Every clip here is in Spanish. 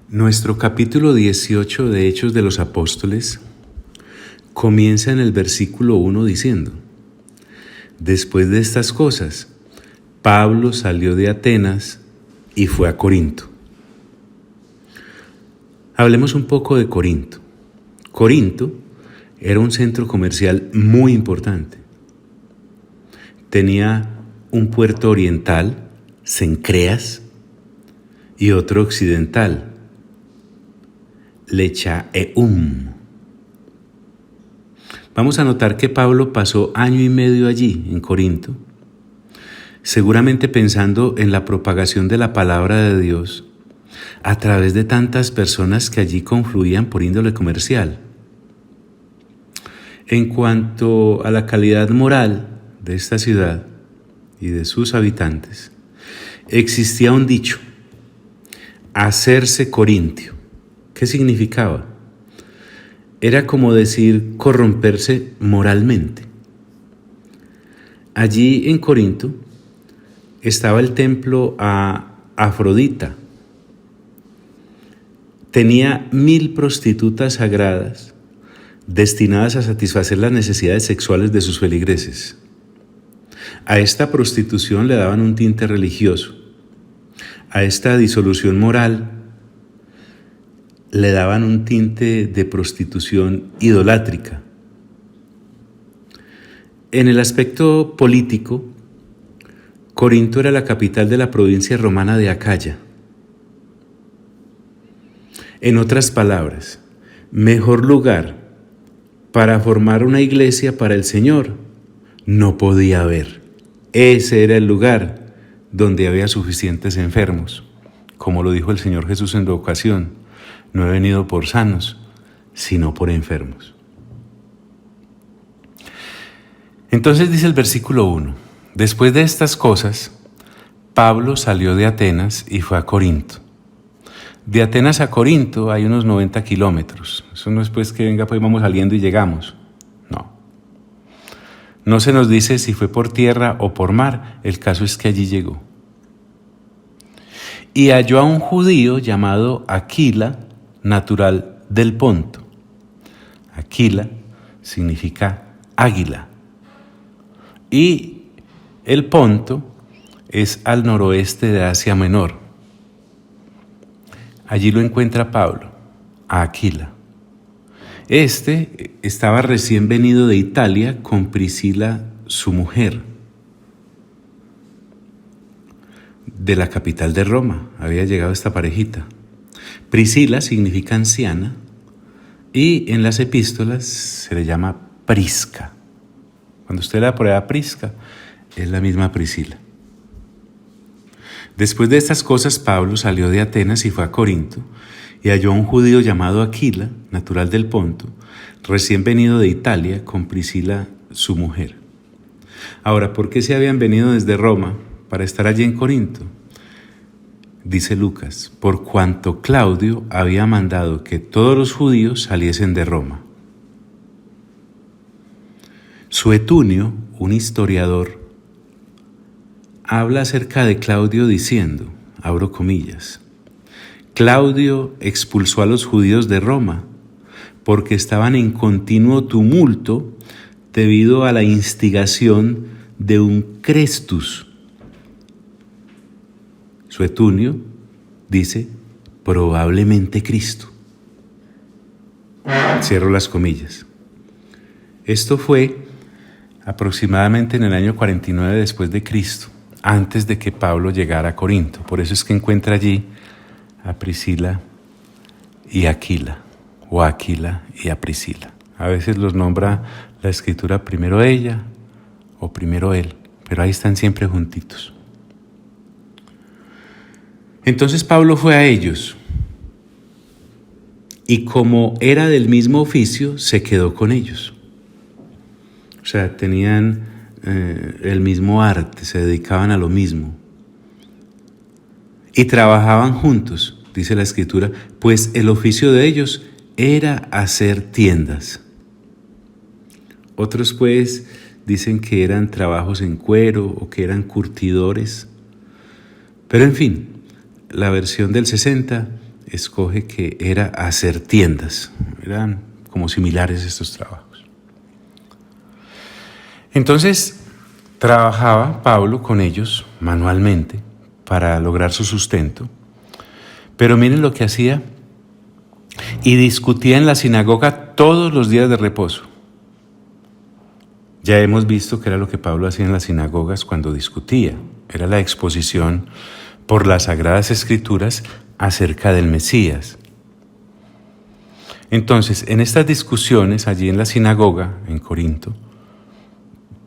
Nuestro capítulo 18 de Hechos de los Apóstoles comienza en el versículo 1 diciendo: Después de estas cosas, Pablo salió de Atenas y fue a Corinto. Hablemos un poco de Corinto. Corinto era un centro comercial muy importante. Tenía un puerto oriental, Cencreas, y otro occidental, Lechaeum. Vamos a notar que Pablo pasó año y medio allí, en Corinto, seguramente pensando en la propagación de la palabra de Dios a través de tantas personas que allí confluían por índole comercial. En cuanto a la calidad moral de esta ciudad y de sus habitantes, existía un dicho: hacerse corintio. ¿Qué significaba? Era como decir corromperse moralmente. Allí en Corinto estaba el templo a Afrodita. Tenía 1000 prostitutas sagradas destinadas a satisfacer las necesidades sexuales de sus feligreses. A esta prostitución le daban un tinte religioso. A esta disolución moral le daban un tinte de prostitución idolátrica. En el aspecto político, Corinto era la capital de la provincia romana de Acaya. En otras palabras, mejor lugar para formar una iglesia para el Señor no podía haber. Ese era el lugar donde había suficientes enfermos. Como lo dijo el Señor Jesús en la ocasión: no he venido por sanos, sino por enfermos. Entonces dice el versículo 1: Después de estas cosas, Pablo salió de Atenas y fue a Corinto. De Atenas a Corinto hay unos 90 kilómetros. Eso no es pues que venga, pues vamos saliendo y llegamos. No. No se nos dice si fue por tierra o por mar. El caso es que allí llegó. Y halló a un judío llamado Aquila, natural del Ponto. Aquila significa águila. Y el Ponto es al noroeste de Asia Menor. Allí lo encuentra Pablo, a Aquila. Este estaba recién venido de Italia con Priscila, su mujer, de la capital de Roma. Había llegado esta parejita. Priscila significa anciana y en las epístolas se le llama Prisca. Cuando usted la prueba Prisca, es la misma Priscila. Después de estas cosas, Pablo salió de Atenas y fue a Corinto, y halló a un judío llamado Aquila, natural del Ponto, recién venido de Italia, con Priscila, su mujer. Ahora, ¿por qué se habían venido desde Roma para estar allí en Corinto? Dice Lucas: por cuanto Claudio había mandado que todos los judíos saliesen de Roma. Suetonio, un historiador, habla acerca de Claudio diciendo, abro comillas: Claudio expulsó a los judíos de Roma porque estaban en continuo tumulto debido a la instigación de un Crestus. Suetonio dice, probablemente Cristo. Cierro las comillas. Esto fue aproximadamente en el año 49 después de Cristo, antes de que Pablo llegara a Corinto. Por eso es que encuentra allí a Priscila y Aquila, o a Aquila y a Priscila. A veces los nombra la Escritura primero ella o primero él, pero ahí están siempre juntitos. Entonces Pablo fue a ellos, y como era del mismo oficio, se quedó con ellos. O sea, tenían el mismo arte, se dedicaban a lo mismo. Y trabajaban juntos, dice la Escritura, pues el oficio de ellos era hacer tiendas. Otros pues dicen que eran trabajos en cuero o que eran curtidores. Pero en fin, la versión del 60 escoge que era hacer tiendas. Eran como similares estos trabajos. Entonces, trabajaba Pablo con ellos manualmente para lograr su sustento. Pero miren lo que hacía. Y discutía en la sinagoga todos los días de reposo. Ya hemos visto que era lo que Pablo hacía en las sinagogas cuando discutía. Era la exposición por las Sagradas Escrituras acerca del Mesías. Entonces, en estas discusiones allí en la sinagoga, en Corinto,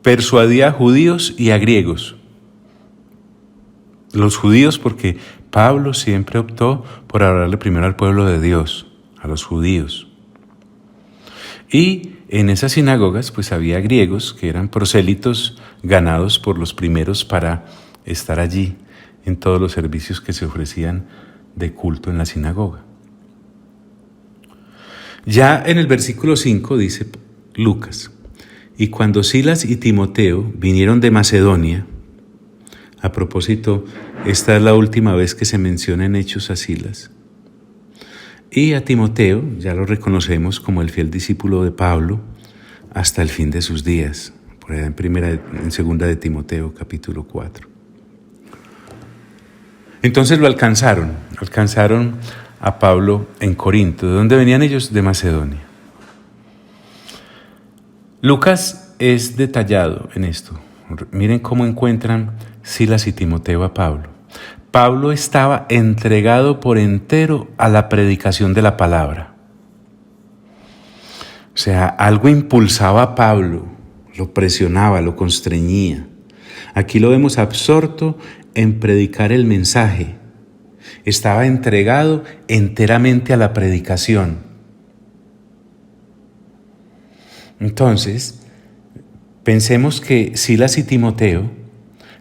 persuadía a judíos y a griegos. Los judíos porque Pablo siempre optó por hablarle primero al pueblo de Dios, a los judíos. Y en esas sinagogas pues había griegos que eran prosélitos ganados por los primeros para estar allí en todos los servicios que se ofrecían de culto en la sinagoga. Ya en el versículo 5 dice Lucas: y cuando Silas y Timoteo vinieron de Macedonia, a propósito, esta es la última vez que se menciona en Hechos a Silas, y a Timoteo, ya lo reconocemos como el fiel discípulo de Pablo hasta el fin de sus días, por allá en segunda de Timoteo, capítulo 4. Entonces lo alcanzaron a Pablo en Corinto. ¿De dónde venían ellos? De Macedonia. Lucas es detallado en esto. Miren cómo encuentran Silas y Timoteo a Pablo. Pablo estaba entregado por entero a la predicación de la palabra. O sea, algo impulsaba a Pablo, lo presionaba, lo constreñía. Aquí lo vemos absorto en predicar el mensaje. Estaba entregado enteramente a la predicación. Entonces, pensemos que Silas y Timoteo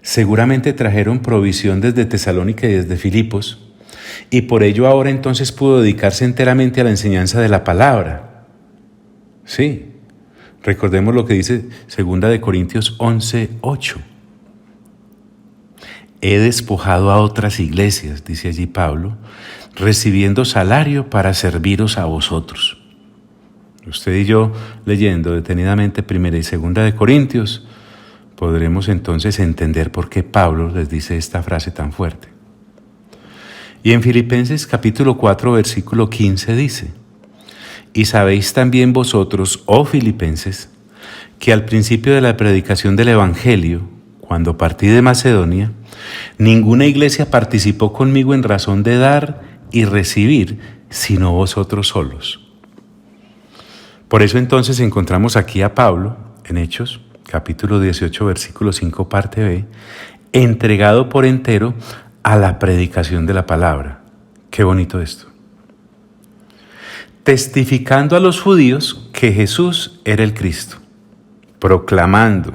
seguramente trajeron provisión desde Tesalónica y desde Filipos, y por ello ahora entonces pudo dedicarse enteramente a la enseñanza de la palabra. Sí, recordemos lo que dice 2 Corintios 11:8. He despojado a otras iglesias, dice allí Pablo, recibiendo salario para serviros a vosotros. Usted y yo, leyendo detenidamente 1 y 2 de Corintios, podremos entonces entender por qué Pablo les dice esta frase tan fuerte. Y en Filipenses capítulo 4, versículo 15 dice: y sabéis también vosotros, oh Filipenses, que al principio de la predicación del Evangelio, cuando partí de Macedonia, ninguna iglesia participó conmigo en razón de dar y recibir, sino vosotros solos. Por eso entonces encontramos aquí a Pablo, en Hechos, capítulo 18, versículo 5, parte B, entregado por entero a la predicación de la palabra. Qué bonito esto. Testificando a los judíos que Jesús era el Cristo, proclamando.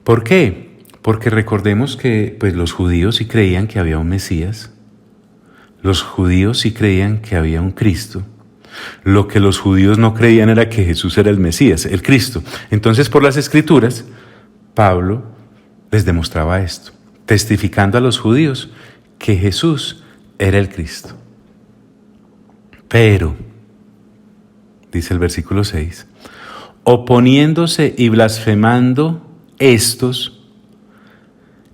¿Por qué? Porque recordemos que los judíos sí creían que había un Mesías, los judíos sí creían que había un Cristo. Lo que los judíos no creían era que Jesús era el Mesías, el Cristo. Entonces, por las Escrituras, Pablo les demostraba esto, testificando a los judíos que Jesús era el Cristo. Pero, dice el versículo 6, oponiéndose y blasfemando estos,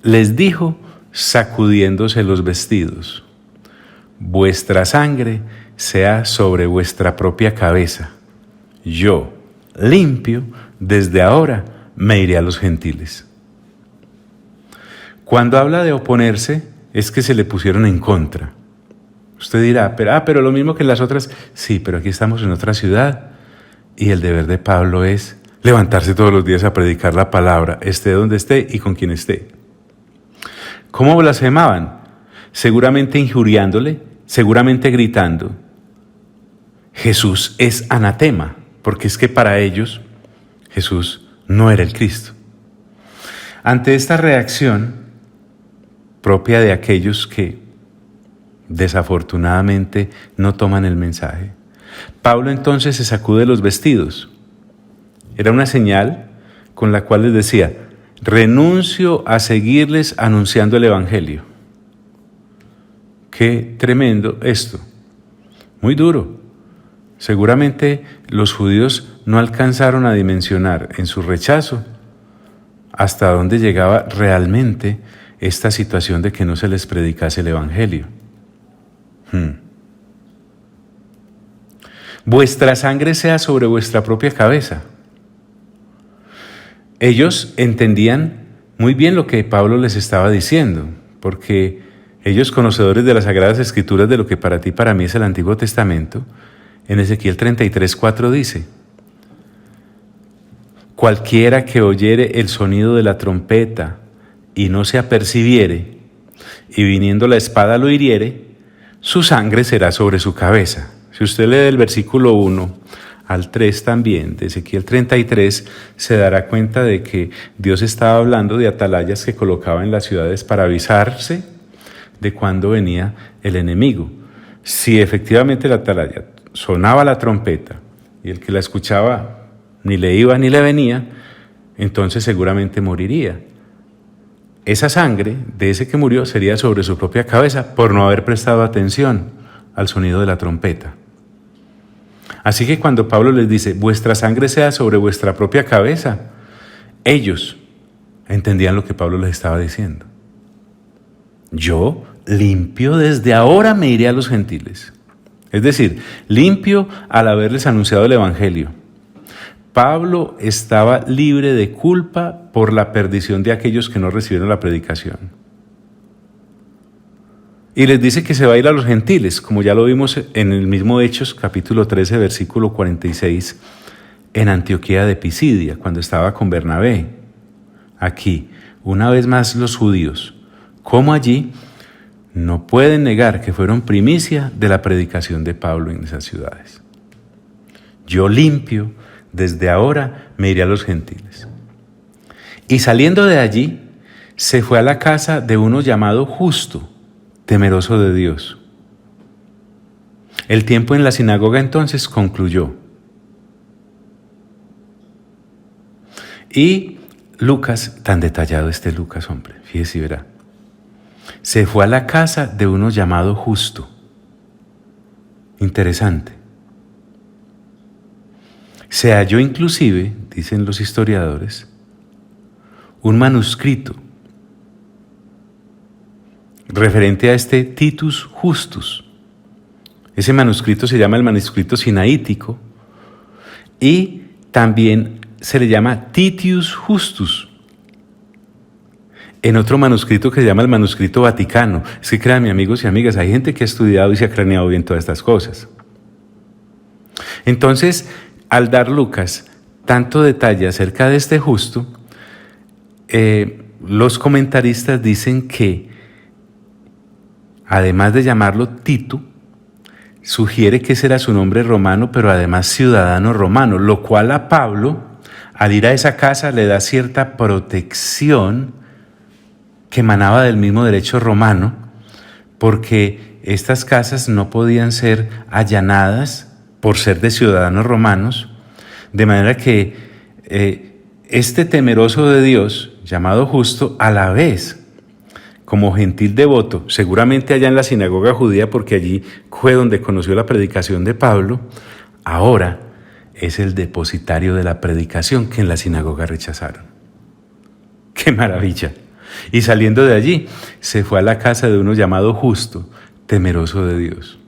les dijo, sacudiéndose los vestidos: vuestra sangre sea sobre vuestra propia cabeza. Yo, limpio, desde ahora me iré a los gentiles. Cuando habla de oponerse, es que se le pusieron en contra. Usted dirá, pero lo mismo que en las otras. Sí, pero aquí estamos en otra ciudad y el deber de Pablo es levantarse todos los días a predicar la palabra, esté donde esté y con quien esté. ¿Cómo blasfemaban? Seguramente injuriándole, seguramente gritando: Jesús es anatema, porque es que para ellos Jesús no era el Cristo. Ante esta reacción propia de aquellos que desafortunadamente no toman el mensaje, Pablo entonces se sacude los vestidos. Era una señal con la cual les decía: renuncio a seguirles anunciando el Evangelio. qué tremendo esto, muy duro. Seguramente los judíos no alcanzaron a dimensionar en su rechazo hasta dónde llegaba realmente esta situación de que no se les predicase el Evangelio. Vuestra sangre sea sobre vuestra propia cabeza. Ellos entendían muy bien lo que Pablo les estaba diciendo, porque ellos, conocedores de las Sagradas Escrituras, de lo que para ti y para mí es el Antiguo Testamento, en Ezequiel 33:4 dice: cualquiera que oyere el sonido de la trompeta y no se apercibiere, y viniendo la espada lo hiriere, su sangre será sobre su cabeza. Si usted lee del versículo 1 al 3 también, de Ezequiel 33, se dará cuenta de que Dios estaba hablando de atalayas que colocaba en las ciudades para avisarse de cuándo venía el enemigo. Si efectivamente la atalaya sonaba la trompeta y el que la escuchaba ni le iba ni le venía, entonces seguramente moriría. Esa sangre de ese que murió sería sobre su propia cabeza por no haber prestado atención al sonido de la trompeta. Así que cuando Pablo les dice, vuestra sangre sea sobre vuestra propia cabeza, ellos entendían lo que Pablo les estaba diciendo. Yo limpio desde ahora me iré a los gentiles. Es decir, limpio al haberles anunciado el Evangelio. Pablo estaba libre de culpa por la perdición de aquellos que no recibieron la predicación. Y les dice que se va a ir a los gentiles, como ya lo vimos en el mismo Hechos, capítulo 13, versículo 46, en Antioquía de Pisidia, cuando estaba con Bernabé. Aquí, una vez más los judíos, como allí, no pueden negar que fueron primicia de la predicación de Pablo en esas ciudades. Yo limpio, desde ahora me iré a los gentiles. Y saliendo de allí, se fue a la casa de uno llamado Justo, temeroso de Dios. El tiempo en la sinagoga entonces concluyó. Y Lucas, tan detallado este Lucas, hombre, fíjese y verá. Se fue a la casa de uno llamado Justo. Interesante. Se halló inclusive, dicen los historiadores, un manuscrito referente a este Titus Justus. Ese manuscrito se llama el manuscrito sinaítico y también se le llama Titius Justus. En otro manuscrito que se llama el manuscrito Vaticano. Es que créanme, amigos y amigas, hay gente que ha estudiado y se ha craneado bien todas estas cosas. Entonces, al dar Lucas tanto detalle acerca de este justo, los comentaristas dicen que además de llamarlo Tito, sugiere que ese era su nombre romano, pero además ciudadano romano, lo cual a Pablo, al ir a esa casa, le da cierta protección que emanaba del mismo derecho romano, porque estas casas no podían ser allanadas por ser de ciudadanos romanos, de manera que este temeroso de Dios, llamado Justo, a la vez, como gentil devoto, seguramente allá en la sinagoga judía, porque allí fue donde conoció la predicación de Pablo, ahora es el depositario de la predicación que en la sinagoga rechazaron. ¡Qué maravilla! Y saliendo de allí, se fue a la casa de uno llamado Justo, temeroso de Dios.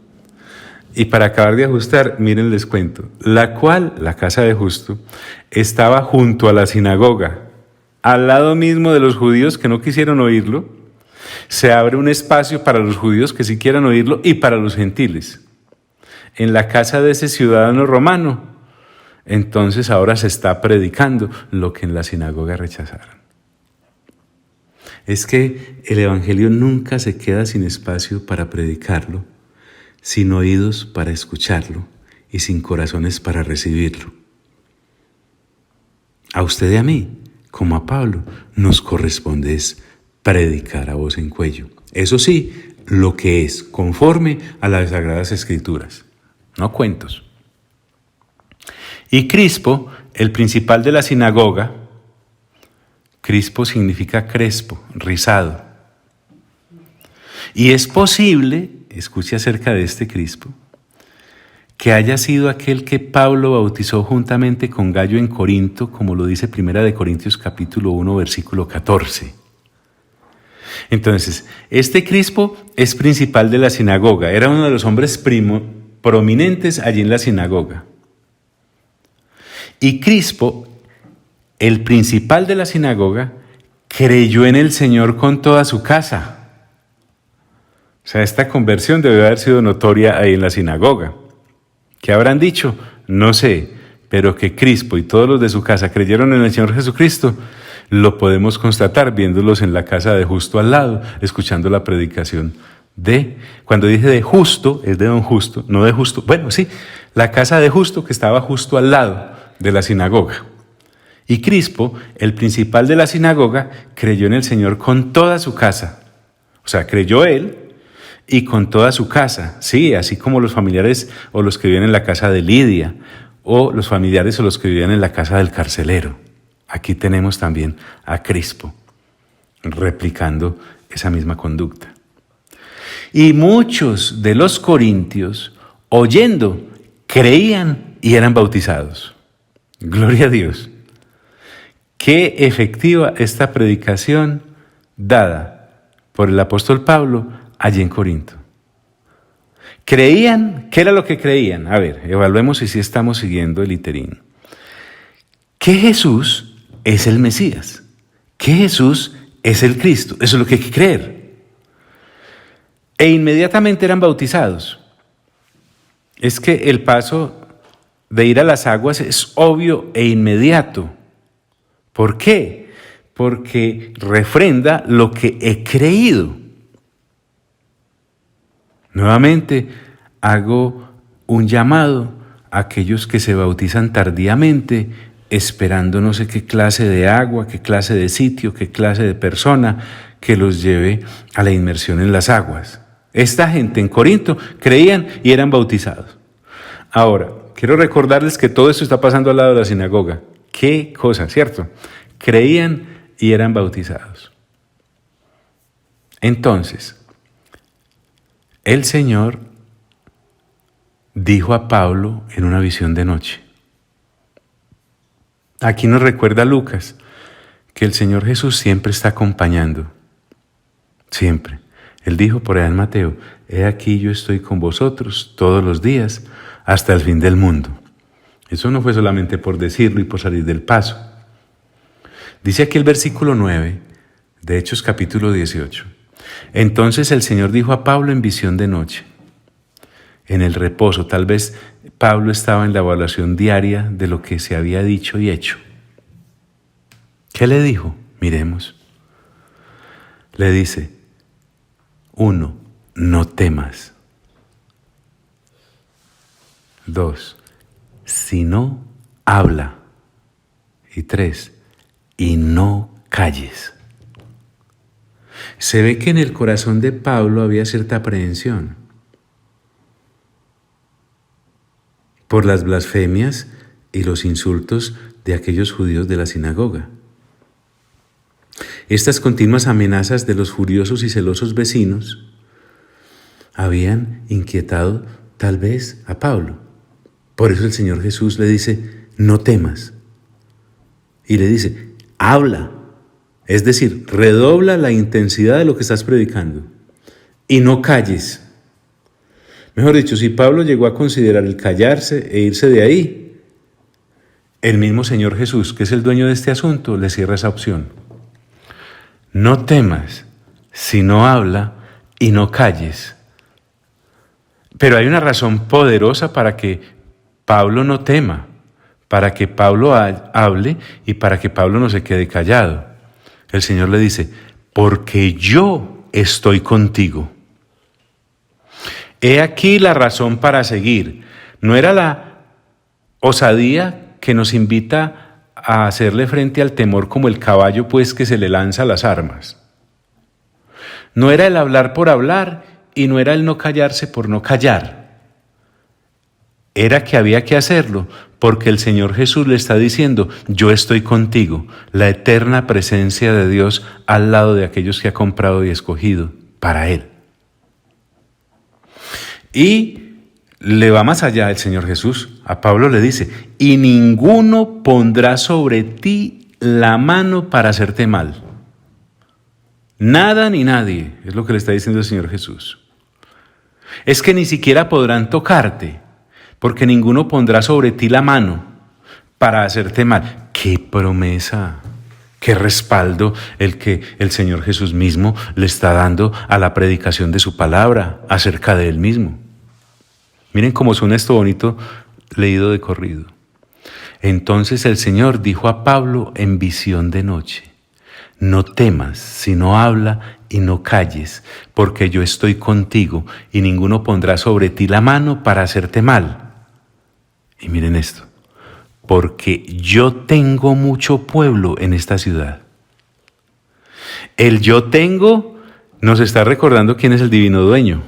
Y para acabar de ajustar, miren, les cuento, la cual, la casa de Justo, estaba junto a la sinagoga, al lado mismo de los judíos que no quisieron oírlo. Se abre un espacio para los judíos que sí quieran oírlo y para los gentiles. En la casa de ese ciudadano romano, entonces ahora se está predicando lo que en la sinagoga rechazaron. Es que el Evangelio nunca se queda sin espacio para predicarlo, sin oídos para escucharlo y sin corazones para recibirlo. A usted y a mí, como a Pablo, nos corresponde predicar a voz en cuello. Eso sí, lo que es conforme a las Sagradas Escrituras, no cuentos. Y Crispo, el principal de la sinagoga, Crispo significa crespo, rizado. Y es posible, escuche acerca de este Crispo, que haya sido aquel que Pablo bautizó juntamente con Gayo en Corinto, como lo dice 1 Corintios capítulo 1, versículo 14. Entonces, este Crispo es principal de la sinagoga, era uno de los hombres prominentes allí en la sinagoga. Y Crispo, el principal de la sinagoga, creyó en el Señor con toda su casa. O sea, esta conversión debe haber sido notoria ahí en la sinagoga. ¿Qué habrán dicho? No sé, pero que Crispo y todos los de su casa creyeron en el Señor Jesucristo, lo podemos constatar viéndolos en la casa de Justo al lado, escuchando la predicación cuando dije de Justo, es de don Justo, no de Justo, bueno, sí, la casa de Justo que estaba justo al lado de la sinagoga. Y Crispo, el principal de la sinagoga, creyó en el Señor con toda su casa. O sea, creyó él y con toda su casa, sí, así como los familiares o los que vivían en la casa de Lidia, o los familiares o los que vivían en la casa del carcelero. Aquí tenemos también a Crispo, replicando esa misma conducta. Y muchos de los corintios, oyendo, creían y eran bautizados. Gloria a Dios. Qué efectiva esta predicación dada por el apóstol Pablo allí en Corinto. Creían, ¿qué era lo que creían? A ver, evaluemos si estamos siguiendo el iterín. Que Jesús es el Mesías, que Jesús es el Cristo, eso es lo que hay que creer. E inmediatamente eran bautizados. Es que el paso de ir a las aguas es obvio e inmediato. ¿Por qué? Porque refrenda lo que he creído. Nuevamente hago un llamado a aquellos que se bautizan tardíamente, esperando no sé qué clase de agua, qué clase de sitio, qué clase de persona que los lleve a la inmersión en las aguas. Esta gente en Corinto creían y eran bautizados. Ahora, quiero recordarles que todo esto está pasando al lado de la sinagoga. Qué cosa, ¿cierto? Creían y eran bautizados. Entonces, el Señor dijo a Pablo en una visión de noche. Aquí nos recuerda Lucas que el Señor Jesús siempre está acompañando. Siempre. Él dijo por allá en Mateo, he aquí yo estoy con vosotros todos los días hasta el fin del mundo. Eso no fue solamente por decirlo y por salir del paso. Dice aquí el versículo 9 de Hechos capítulo 18. Entonces el Señor dijo a Pablo en visión de noche, en el reposo. Tal vez Pablo estaba en la evaluación diaria de lo que se había dicho y hecho. ¿Qué le dijo? Miremos. Le dice, 1, no temas. 2, sino habla. Y 3, y no calles. Se ve que en el corazón de Pablo había cierta aprehensión por las blasfemias y los insultos de aquellos judíos de la sinagoga. Estas continuas amenazas de los furiosos y celosos vecinos habían inquietado tal vez a Pablo. Por eso el Señor Jesús le dice, no temas. Y le dice, habla. Es decir, redobla la intensidad de lo que estás predicando y no calles. Mejor dicho, si Pablo llegó a considerar el callarse e irse de ahí, el mismo Señor Jesús, que es el dueño de este asunto, le cierra esa opción. No temas, sino habla y no calles. Pero hay una razón poderosa para que Pablo no tema, para que Pablo hable y para que Pablo no se quede callado. El Señor le dice, porque yo estoy contigo. He aquí la razón para seguir. No era la osadía que nos invita a hacerle frente al temor como el caballo pues que se le lanza las armas. No era el hablar por hablar y no era el no callarse por no callar. Era que había que hacerlo porque el Señor Jesús le está diciendo, yo estoy contigo, la eterna presencia de Dios al lado de aquellos que ha comprado y escogido para Él. Y le va más allá el Señor Jesús. A Pablo le dice, y ninguno pondrá sobre ti la mano para hacerte mal. Nada ni nadie, es lo que le está diciendo el Señor Jesús. Es que ni siquiera podrán tocarte, porque ninguno pondrá sobre ti la mano para hacerte mal. ¡Qué promesa! ¡Qué respaldo el que el Señor Jesús mismo le está dando a la predicación de su palabra acerca de Él mismo! Miren cómo suena esto bonito leído de corrido. Entonces el Señor dijo a Pablo en visión de noche, no temas, sino habla y no calles, porque yo estoy contigo y ninguno pondrá sobre ti la mano para hacerte mal. Y miren esto, porque yo tengo mucho pueblo en esta ciudad. El yo tengo nos está recordando quién es el divino dueño.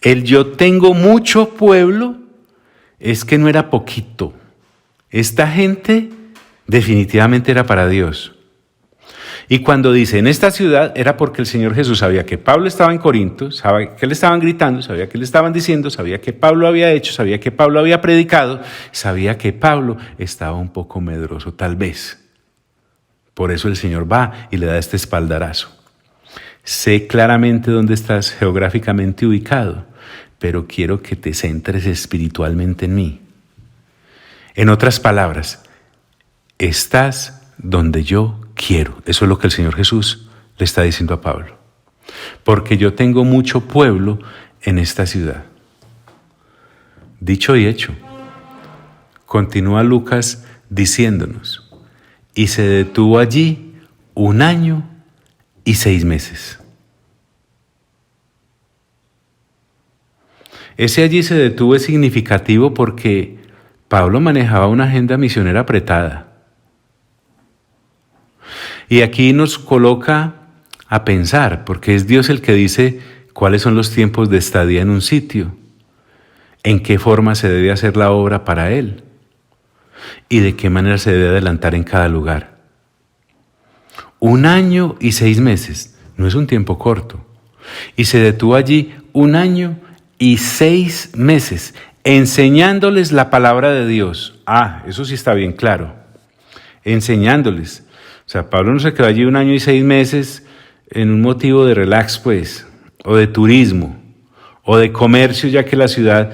El yo tengo mucho pueblo es que no era poquito. Esta gente definitivamente era para Dios. Y cuando dice en esta ciudad era porque el Señor Jesús sabía que Pablo estaba en Corinto, sabía que le estaban gritando, sabía que le estaban diciendo, sabía que Pablo había hecho, sabía que Pablo había predicado, sabía que Pablo estaba un poco medroso tal vez. Por eso el Señor va y le da este espaldarazo. Sé claramente dónde estás geográficamente ubicado, pero quiero que te centres espiritualmente en mí. En otras palabras, estás donde yo quiero. Eso es lo que el Señor Jesús le está diciendo a Pablo. Porque yo tengo mucho pueblo en esta ciudad. Dicho y hecho, continúa Lucas diciéndonos, y se detuvo allí 1 año y 6 meses. Ese allí se detuvo es significativo porque Pablo manejaba una agenda misionera apretada. Y aquí nos coloca a pensar, porque es Dios el que dice cuáles son los tiempos de estadía en un sitio, en qué forma se debe hacer la obra para Él y de qué manera se debe adelantar en cada lugar. 1 año y 6 meses, no es un tiempo corto. Y se detuvo allí 1 año y 6 meses, enseñándoles la palabra de Dios. Eso sí está bien claro. Enseñándoles. O sea, Pablo no se quedó allí 1 año y 6 meses en un motivo de relax, pues, o de turismo, o de comercio, ya que la ciudad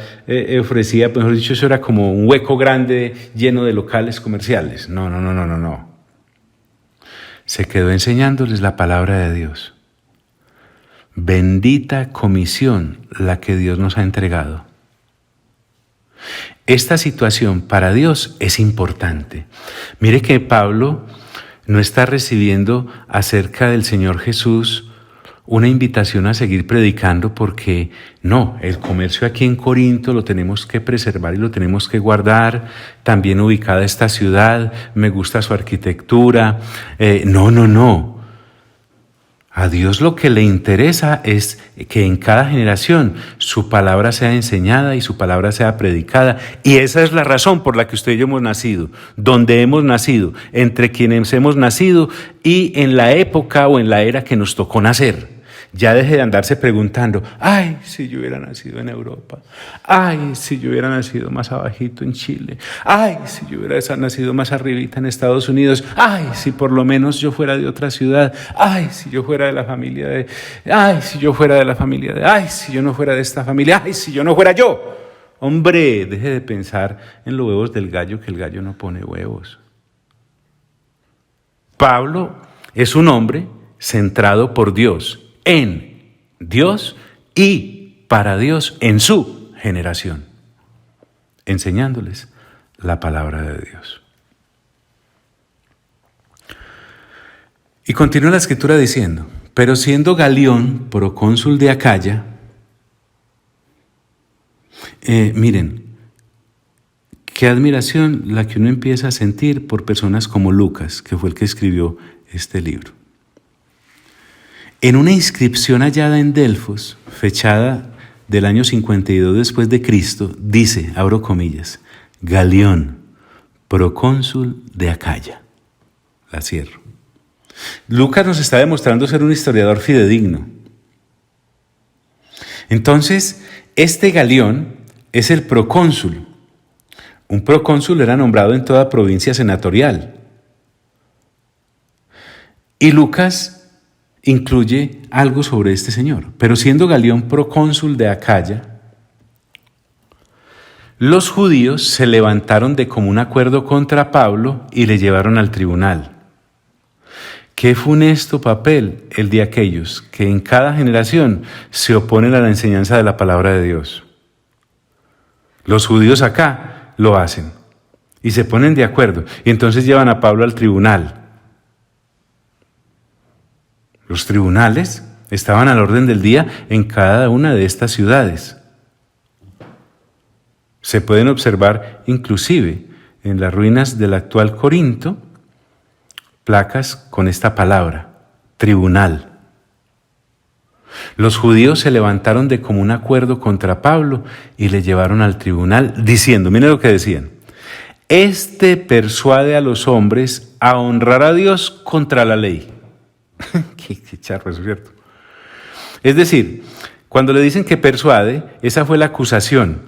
ofrecía, mejor dicho, eso era como un hueco grande lleno de locales comerciales. No. Se quedó enseñándoles la palabra de Dios. Bendita comisión la que Dios nos ha entregado. Esta situación para Dios es importante. Mire que Pablo no está recibiendo acerca del Señor Jesús una invitación a seguir predicando porque no, el comercio aquí en Corinto lo tenemos que preservar y lo tenemos que guardar, también ubicada esta ciudad, me gusta su arquitectura. No. A Dios lo que le interesa es que en cada generación su palabra sea enseñada y su palabra sea predicada. Y esa es la razón por la que usted y yo hemos nacido, donde hemos nacido, entre quienes hemos nacido y en la época o en la era que nos tocó nacer. Ya deje de andarse preguntando, ay, si yo hubiera nacido en Europa, ay, si yo hubiera nacido más abajito en Chile, ay, si yo hubiera nacido más arribita en Estados Unidos, ay, si por lo menos yo fuera de otra ciudad, ay, si yo fuera de la familia de, ay, si yo fuera de la familia de, ay, si yo no fuera de esta familia, ay, si yo no fuera yo. Hombre, deje de pensar en los huevos del gallo, que el gallo no pone huevos. Pablo es un hombre centrado por Dios, en Dios y para Dios en su generación, enseñándoles la palabra de Dios. Y continúa la escritura diciendo, pero siendo Galión procónsul de Acaya, miren, qué admiración la que uno empieza a sentir por personas como Lucas, que fue el que escribió este libro. En una inscripción hallada en Delfos, fechada del año 52 después de Cristo, dice, abro comillas, Galión, procónsul de Acaya. La cierro. Lucas nos está demostrando ser un historiador fidedigno. Entonces, este Galión es el procónsul. Un procónsul era nombrado en toda provincia senatorial. Y Lucas incluye algo sobre este señor. Pero siendo Galión procónsul de Acaya, los judíos se levantaron de común acuerdo contra Pablo y le llevaron al tribunal. Qué funesto papel el de aquellos que en cada generación se oponen a la enseñanza de la palabra de Dios. Los judíos acá lo hacen y se ponen de acuerdo y entonces llevan a Pablo al tribunal. Los tribunales estaban al orden del día en cada una de estas ciudades. Se pueden observar inclusive en las ruinas del actual Corinto placas con esta palabra, tribunal. Los judíos se levantaron de común acuerdo contra Pablo y le llevaron al tribunal diciendo, miren lo que decían, este persuade a los hombres a honrar a Dios contra la ley. qué charro eso, ¿cierto? Es decir, cuando le dicen que persuade, esa fue la acusación,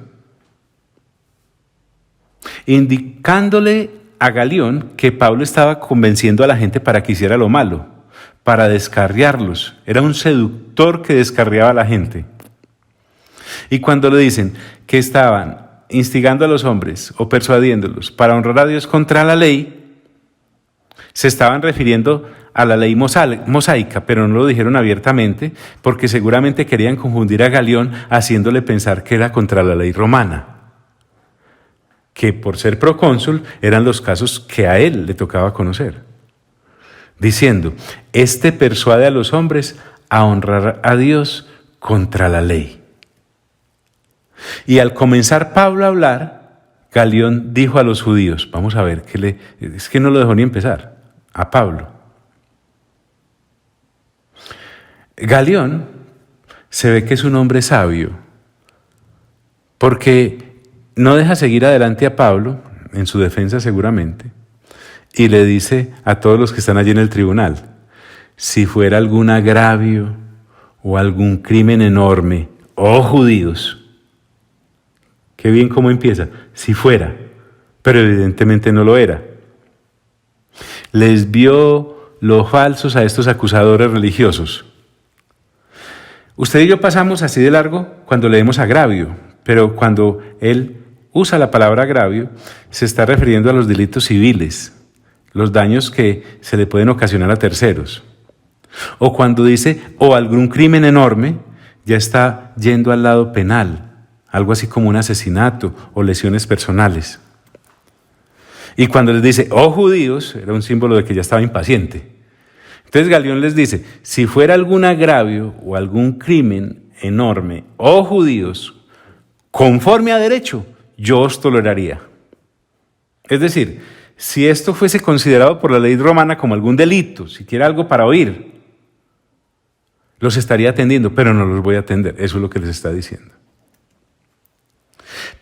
indicándole a Galión que Pablo estaba convenciendo a la gente para que hiciera lo malo, para descarriarlos. Era un seductor que descarriaba a la gente. Y cuando le dicen que estaban instigando a los hombres o persuadiéndolos para honrar a Dios contra la ley, se estaban refiriendo a la ley mosaica, pero no lo dijeron abiertamente porque seguramente querían confundir a Galión haciéndole pensar que era contra la ley romana, que por ser procónsul eran los casos que a él le tocaba conocer, diciendo, este persuade a los hombres a honrar a Dios contra la ley. Y al comenzar Pablo a hablar, Galión dijo a los judíos, vamos a ver, es que no lo dejó ni empezar, a Pablo. Galión se ve que es un hombre sabio, porque no deja seguir adelante a Pablo, en su defensa seguramente, y le dice a todos los que están allí en el tribunal, si fuera algún agravio o algún crimen enorme, oh judíos, qué bien cómo empieza, si fuera, pero evidentemente no lo era. Les vio los falsos a estos acusadores religiosos. Usted y yo pasamos así de largo cuando leemos agravio, pero cuando él usa la palabra agravio, se está refiriendo a los delitos civiles, los daños que se le pueden ocasionar a terceros. O cuando dice, o algún crimen enorme, ya está yendo al lado penal, algo así como un asesinato o lesiones personales. Y cuando les dice, oh judíos, era un símbolo de que ya estaba impaciente. Entonces Galión les dice, si fuera algún agravio o algún crimen enorme, oh judíos, conforme a derecho, yo os toleraría. Es decir, si esto fuese considerado por la ley romana como algún delito, siquiera algo para oír, los estaría atendiendo, pero no los voy a atender. Eso es lo que les está diciendo.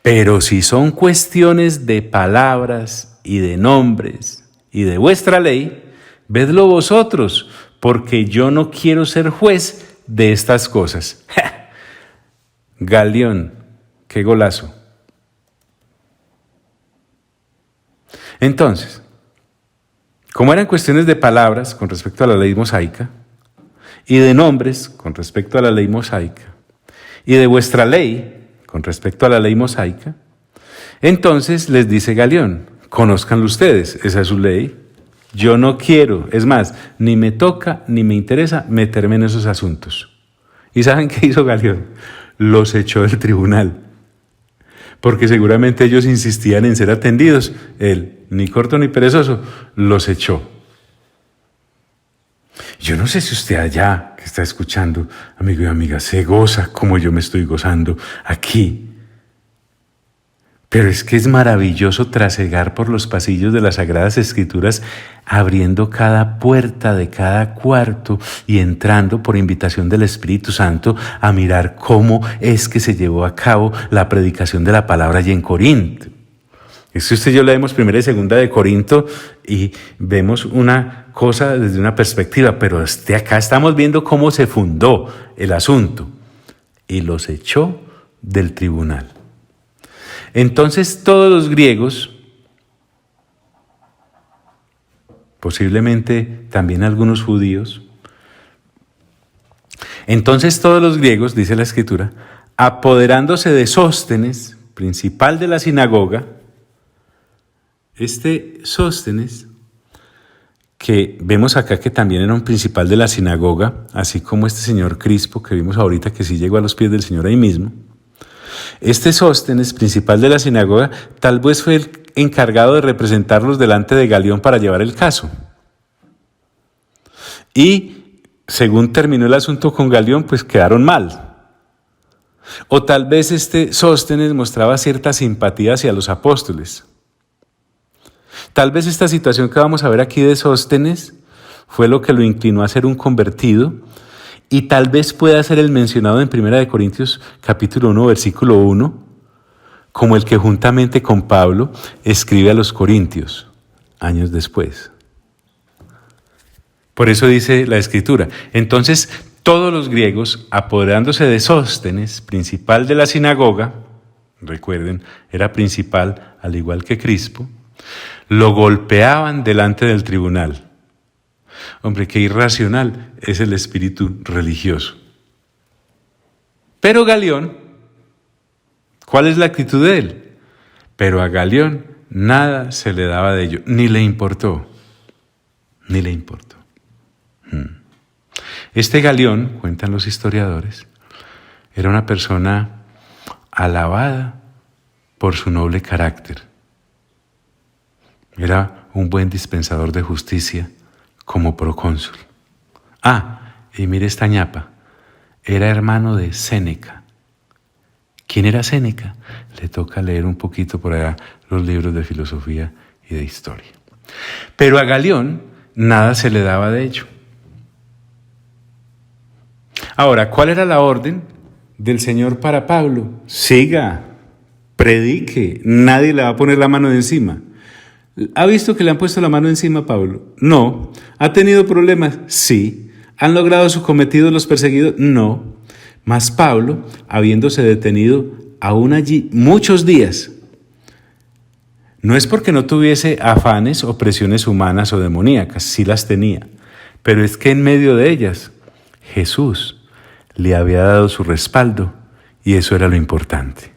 Pero si son cuestiones de palabras y de nombres y de vuestra ley, vedlo vosotros, porque yo no quiero ser juez de estas cosas. Galión, qué golazo. Entonces, como eran cuestiones de palabras con respecto a la ley mosaica, y de nombres con respecto a la ley mosaica, y de vuestra ley con respecto a la ley mosaica, entonces les dice Galión, conózcanlo ustedes, esa es su ley, yo no quiero, es más, ni me toca ni me interesa meterme en esos asuntos. ¿Y saben qué hizo Galión? Los echó del tribunal, porque seguramente ellos insistían en ser atendidos, él, ni corto ni perezoso, los echó. Yo no sé si usted allá, que está escuchando, amigo y amiga, se goza como yo me estoy gozando aquí. Pero es que es maravilloso trasegar por los pasillos de las Sagradas Escrituras, abriendo cada puerta de cada cuarto y entrando por invitación del Espíritu Santo a mirar cómo es que se llevó a cabo la predicación de la palabra allí en Corinto. Es que usted y yo leemos 1 y 2 de Corinto y vemos una cosa desde una perspectiva, pero acá estamos viendo cómo se fundó el asunto. y los echó del tribunal. Entonces todos los griegos, posiblemente también algunos judíos, dice la Escritura, apoderándose de Sóstenes, principal de la sinagoga, este Sóstenes, que vemos acá que también era un principal de la sinagoga, así como este señor Crispo, que vimos ahorita que sí llegó a los pies del Señor ahí mismo. Este Sóstenes, principal de la sinagoga, tal vez fue el encargado de representarlos delante de Galión para llevar el caso. Y según terminó el asunto con Galión, pues quedaron mal. O tal vez este Sóstenes mostraba cierta simpatía hacia los apóstoles. Tal vez esta situación que vamos a ver aquí de Sóstenes fue lo que lo inclinó a ser un convertido, y tal vez pueda ser el mencionado en 1 Corintios capítulo 1, versículo 1, como el que juntamente con Pablo escribe a los Corintios años después. Por eso dice la Escritura, entonces todos los griegos, apoderándose de Sóstenes, principal de la sinagoga, recuerden, era principal al igual que Crispo, lo golpeaban delante del tribunal. Hombre, qué irracional es el espíritu religioso. Pero Galión, ¿cuál es la actitud de él? Pero a Galión nada se le daba de ello, ni le importó. Este Galión, cuentan los historiadores, era una persona alabada por su noble carácter. Era un buen dispensador de justicia como procónsul. Y mire esta ñapa, era hermano de Séneca. ¿Quién era Séneca? Le toca leer un poquito por allá los libros de filosofía y de historia. Pero a Galión nada se le daba de ello. Ahora, ¿cuál era la orden del Señor para Pablo? Siga, predique, nadie le va a poner la mano de encima. ¿Ha visto que le han puesto la mano encima a Pablo? No. ¿Ha tenido problemas? Sí. ¿Han logrado su cometido los perseguidos? No. Mas Pablo, habiéndose detenido aún allí muchos días, no es porque no tuviese afanes o presiones humanas o demoníacas, sí las tenía, pero es que en medio de ellas Jesús le había dado su respaldo y eso era lo importante.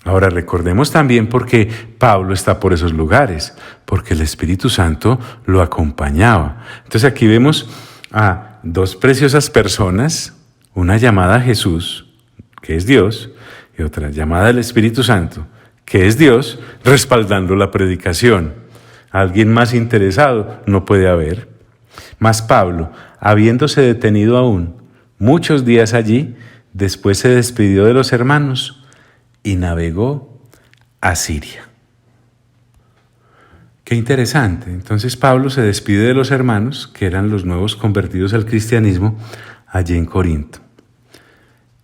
Ahora recordemos también por qué Pablo está por esos lugares, porque el Espíritu Santo lo acompañaba. Entonces aquí vemos a dos preciosas personas, una llamada a Jesús, que es Dios, y otra llamada al Espíritu Santo, que es Dios, respaldando la predicación. Alguien más interesado no puede haber. Mas Pablo, habiéndose detenido aún muchos días allí, después se despidió de los hermanos y navegó a Siria. Qué interesante. Entonces Pablo se despide de los hermanos, que eran los nuevos convertidos al cristianismo, allí en Corinto.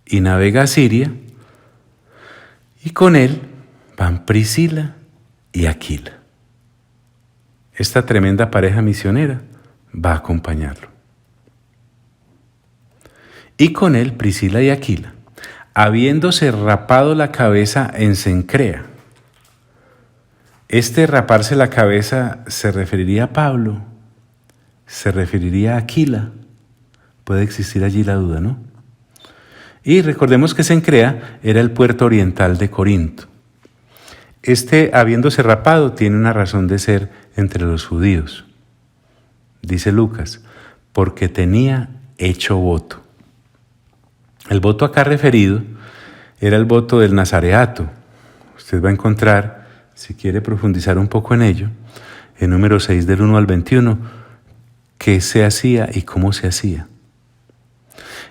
Y navega a Siria, y con él van Priscila y Aquila. Esta tremenda pareja misionera va a acompañarlo. Y con él Priscila y Aquila, habiéndose rapado la cabeza en Cencrea. Este raparse la cabeza se referiría a Pablo, se referiría a Aquila. Puede existir allí la duda, ¿no? Y recordemos que Cencrea era el puerto oriental de Corinto. Este, habiéndose rapado, tiene una razón de ser entre los judíos. Dice Lucas, porque tenía hecho voto. El voto acá referido era el voto del nazareato. Usted va a encontrar, si quiere profundizar un poco en ello, en Números 6 del 1 al 21, qué se hacía y cómo se hacía.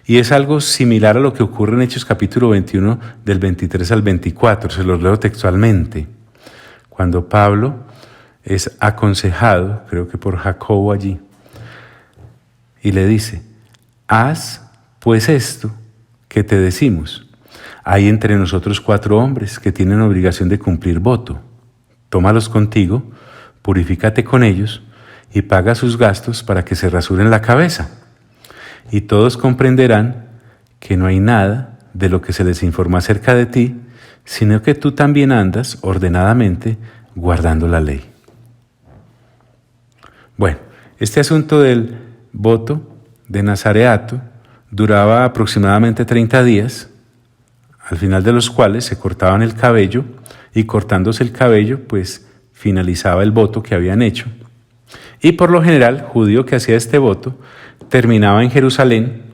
Y es algo similar a lo que ocurre en Hechos capítulo 21 del 23 al 24, se los leo textualmente. Cuando Pablo es aconsejado, creo que por Jacobo allí, y le dice, haz pues esto que te decimos. Hay entre nosotros 4 hombres que tienen obligación de cumplir voto. Tómalos contigo, purifícate con ellos y paga sus gastos para que se rasuren la cabeza. Y todos comprenderán que no hay nada de lo que se les informó acerca de ti, sino que tú también andas ordenadamente guardando la ley. Bueno, este asunto del voto de nazareato duraba aproximadamente 30 días, al final de los cuales se cortaban el cabello y cortándose el cabello, pues finalizaba el voto que habían hecho. Y por lo general, judío que hacía este voto terminaba en Jerusalén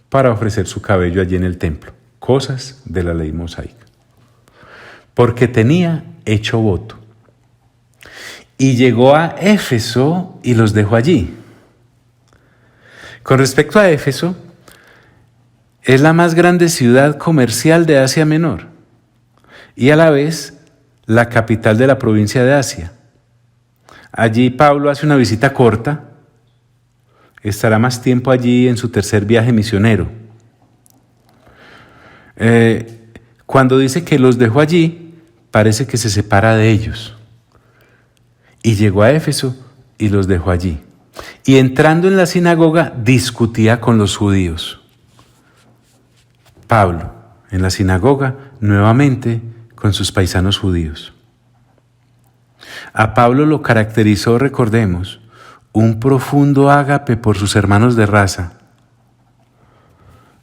para ofrecer su cabello allí en el templo. Cosas de la ley mosaica. Porque tenía hecho voto. Y llegó a Éfeso y los dejó allí. Con respecto a Éfeso, es la más grande ciudad comercial de Asia Menor y a la vez la capital de la provincia de Asia. Allí Pablo hace una visita corta, estará más tiempo allí en su tercer viaje misionero. Cuando dice que los dejó allí, parece que se separa de ellos. Y llegó a Éfeso y los dejó allí. Y entrando en la sinagoga, discutía con los judíos. Pablo, en la sinagoga, nuevamente con sus paisanos judíos. A Pablo lo caracterizó, recordemos, un profundo ágape por sus hermanos de raza.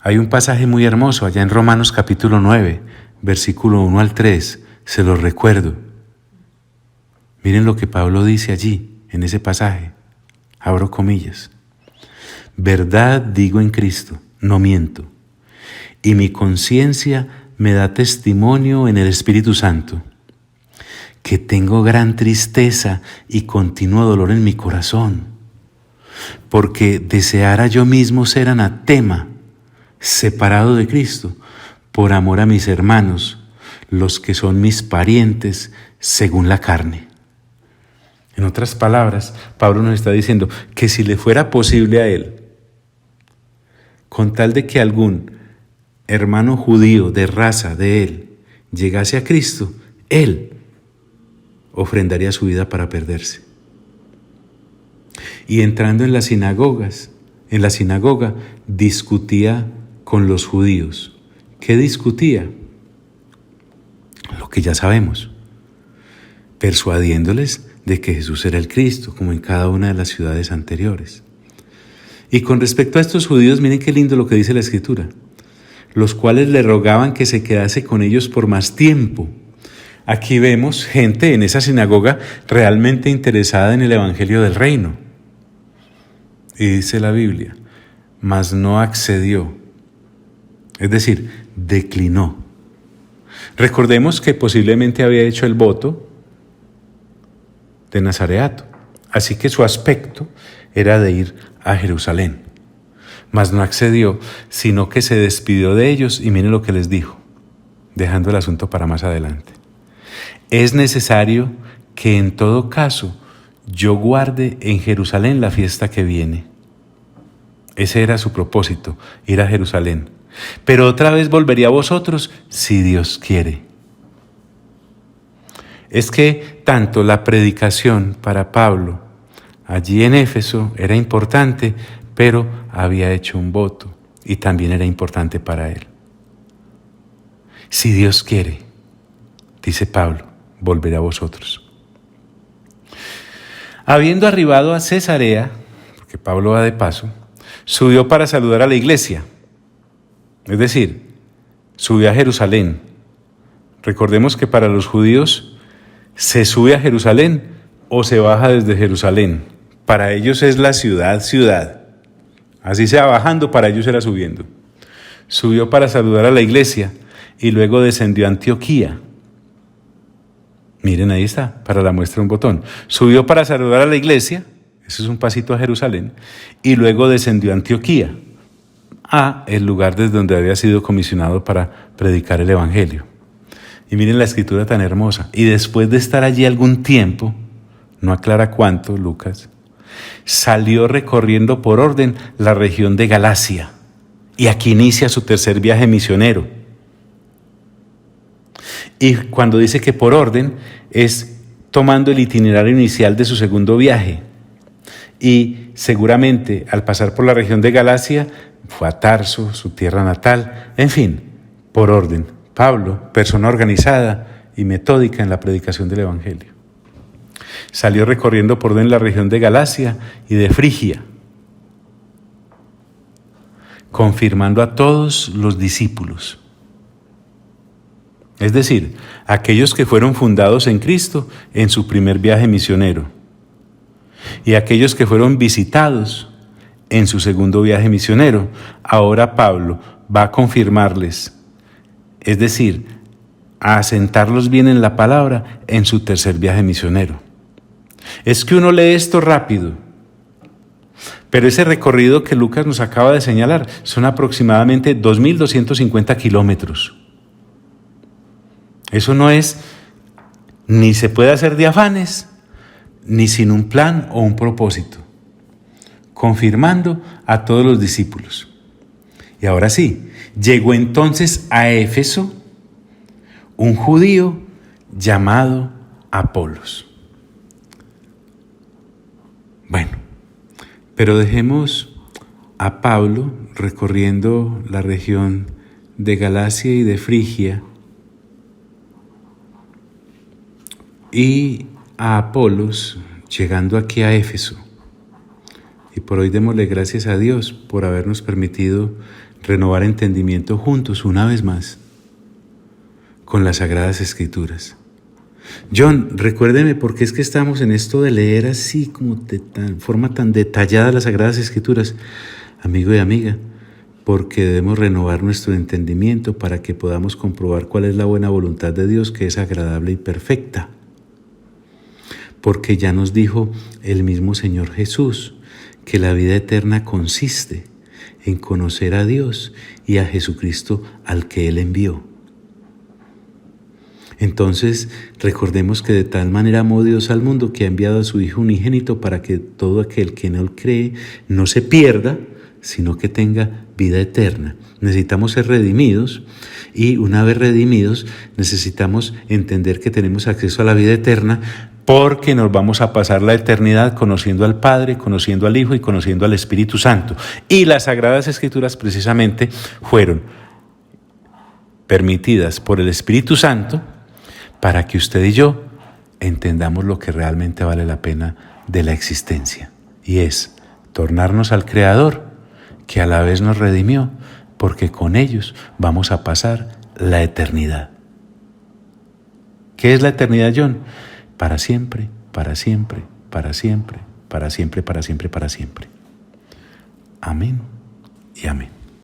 Hay un pasaje muy hermoso allá en Romanos capítulo 9, versículo 1 al 3, se los recuerdo. Miren lo que Pablo dice allí, en ese pasaje, abro comillas. Verdad digo en Cristo, no miento, y mi conciencia me da testimonio en el Espíritu Santo, que tengo gran tristeza y continuo dolor en mi corazón, porque deseara yo mismo ser anatema, separado de Cristo, por amor a mis hermanos, los que son mis parientes según la carne. En otras palabras, Pablo nos está diciendo que si le fuera posible a él, con tal de que algún hermano judío de raza de él llegase a Cristo, él ofrendaría su vida para perderse. Y entrando en la sinagoga, discutía con los judíos. ¿Qué discutía? Lo que ya sabemos, persuadiéndoles de que Jesús era el Cristo, como en cada una de las ciudades anteriores. Y con respecto a estos judíos, miren qué lindo lo que dice la Escritura, los cuales le rogaban que se quedase con ellos por más tiempo. Aquí vemos gente en esa sinagoga realmente interesada en el Evangelio del Reino. Y dice la Biblia, mas no accedió, es decir, declinó. Recordemos que posiblemente había hecho el voto de nazareato, así que su aspecto era de ir a Jerusalén. Mas no accedió, sino que se despidió de ellos y miren lo que les dijo, dejando el asunto para más adelante. Es necesario que en todo caso yo guarde en Jerusalén la fiesta que viene. Ese era su propósito, ir a Jerusalén. Pero otra vez volvería a vosotros si Dios quiere. Es que tanto la predicación para Pablo allí en Éfeso era importante, pero había hecho un voto y también era importante para él. Si Dios quiere, dice Pablo, volveré a vosotros. Habiendo arribado a Cesarea, porque Pablo va de paso, subió para saludar a la iglesia. Es decir, subió a Jerusalén. Recordemos que para los judíos se sube a Jerusalén o se baja desde Jerusalén. Para ellos es la ciudad. Así sea bajando, para ellos era subiendo. Subió para saludar a la iglesia y luego descendió a Antioquía. Miren, ahí está, para la muestra un botón. Subió para saludar a la iglesia, eso es un pasito a Jerusalén, y luego descendió a Antioquía, a el lugar desde donde había sido comisionado para predicar el Evangelio. Y miren la escritura tan hermosa. Y después de estar allí algún tiempo, no aclara cuánto, Lucas, salió recorriendo por orden la región de Galacia. Y aquí inicia su tercer viaje misionero. Y cuando dice que por orden, es tomando el itinerario inicial de su segundo viaje. Y seguramente al pasar por la región de Galacia, fue a Tarso, su tierra natal, en fin, por orden. Pablo, persona organizada y metódica en la predicación del Evangelio. Salió recorriendo por la región de Galacia y de Frigia, confirmando a todos los discípulos. Es decir, aquellos que fueron fundados en Cristo en su primer viaje misionero y aquellos que fueron visitados en su segundo viaje misionero. Ahora Pablo va a confirmarles, es decir, a asentarlos bien en la palabra en su tercer viaje misionero. Es que uno lee esto rápido, pero ese recorrido que Lucas nos acaba de señalar son aproximadamente 2.250 kilómetros. Eso no es, ni se puede hacer de afanes, ni sin un plan o un propósito, confirmando a todos los discípulos. Y ahora sí, llegó entonces a Éfeso un judío llamado Apolos. Bueno, pero dejemos a Pablo recorriendo la región de Galacia y de Frigia y a Apolos llegando aquí a Éfeso. Y por hoy démosle gracias a Dios por habernos permitido renovar entendimiento juntos una vez más con las Sagradas Escrituras. John, recuérdeme por qué es que estamos en esto de leer así como de forma tan detallada las Sagradas Escrituras. Amigo y amiga, porque debemos renovar nuestro entendimiento para que podamos comprobar cuál es la buena voluntad de Dios, que es agradable y perfecta. Porque ya nos dijo el mismo Señor Jesús que la vida eterna consiste en conocer a Dios y a Jesucristo al que Él envió. Entonces, recordemos que de tal manera amó Dios al mundo que ha enviado a su Hijo unigénito para que todo aquel que en Él cree no se pierda, sino que tenga vida eterna. Necesitamos ser redimidos y una vez redimidos necesitamos entender que tenemos acceso a la vida eterna porque nos vamos a pasar la eternidad conociendo al Padre, conociendo al Hijo y conociendo al Espíritu Santo. Y las Sagradas Escrituras precisamente fueron permitidas por el Espíritu Santo para que usted y yo entendamos lo que realmente vale la pena de la existencia. Y es tornarnos al Creador, que a la vez nos redimió, porque con ellos vamos a pasar la eternidad. ¿Qué es la eternidad, John? Para siempre, para siempre, para siempre, para siempre, para siempre, para siempre. Amén y amén.